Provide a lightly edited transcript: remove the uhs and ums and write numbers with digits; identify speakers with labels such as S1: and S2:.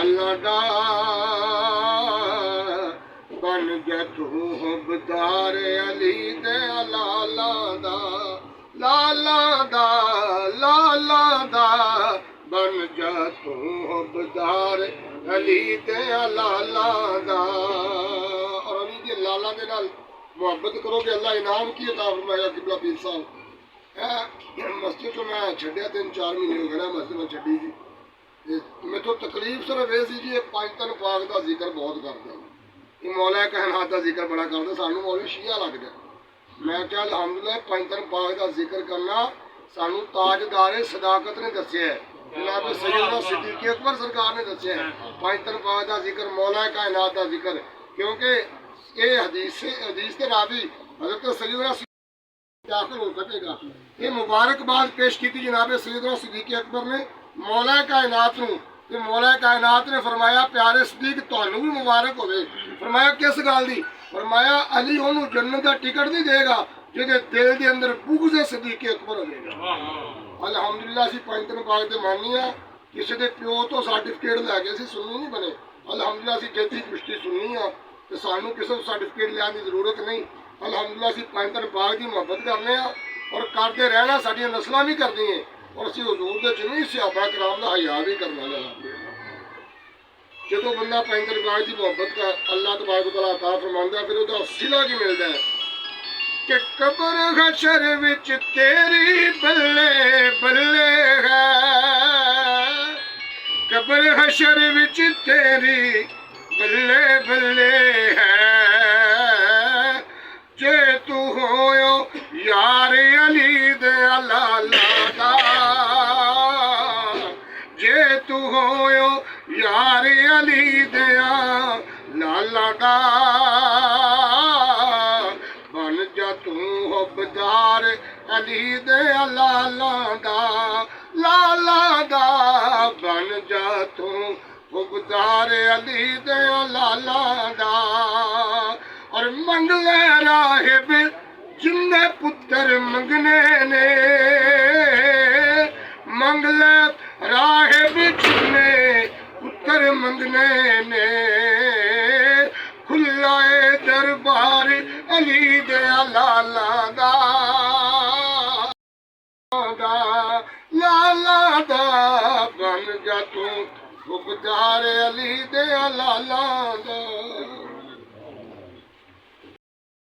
S1: लाला दा बन जा तू हुबदार अली दे लाला दा लाला दा लाला दा बन जा तू हुबदार अली दे लाला दा। और अली दे लाला दे नाल मुहब्बत करोगे अल्लाह इनाम की अता फरमाएगा। किबला पीर साहब मस्जिद तो मैं छड्डिया 3-4 महीने हो गए ना मस्जिद में छड्डी जी। मैं तो तकलीफ सिर्फ ये सी जी पंज तन पाक का जिक्र बहुत करता ये मौला कायनात का जिक्र बड़ा करता सानू मौलवी शिया लग गया। मैं क्या अलहमदुलिल्लाह पंज तन पाक का जिक्र करना सानू ताजदारे सदाकत ने दस्या है। जनाब सैयदना सिद्दीक अकबर सरकार ने दस्या है पंज तन पाक का जिक्र मौला कायनात का जिक्र, क्योंकि ये हदीस के रावी हजरत सैयदना दाखिल हो सकेगा। ये मुबारकबाद पेश की थी जनाब सैयदना सिद्दीक अकबर ने मौला कायनात नूं। ते मौला कायनात ने फरमाया प्यारे सिद्दीक तुहानू भी मुबारक होवे। फरमाया किस गल दी? फरमाया अली ओनू जन्नत दा टिकट नहीं देगा जिहदे दिल दे अंदर बुग़्ज़ सिद्दीक अकबर होवेगा। अलहमदुलिल्लाह असीं पंज तन पाक दे मानी आ। किसी दे प्यो तो सर्टिफिकेट लैके असीं सुन्नी नहीं बने। अलहमदुलिल्लाह असीं जद्दी पुश्ती सुन्नी आ ते सानू किसी सर्टिफिकेट लैण दी जरूरत नहीं। अलहमदुलिल्लाह असीं पंज तन पाक दी मुहब्बत करने आ और करते रहना। साडियां नस्लां भी करदियां और असीं हुजूर दे जिन्नी सहाबा कराम दा हया भी करना लेना। जो बंदा पंज तन पाक की मुहब्बत का अल्लाह तबारक तआला अता फरमांदा फिर उसका सिला की मिलता है कि कब्र हशर विच तेरी बल्ले बल्ले है। कब्र हशर विच तेरी बल्ले बल्ले है। जे तू होयो यार अली दे लाला दा, जे तू होयो यार अली दे लाला दा बन जा तू हुबदार अली दे लाला दा लाला दा बन जा तू हुबदार अली दे लाला दा। और मंगले राहिब जिन्ने पुत्र मंगने ने, मंगले राहिब जिन्ने पुत्र मंगने ने, खुलाए दरबार अली दे लाला दा लाला दा बन जा तू हुबदार अली दे लाला दा।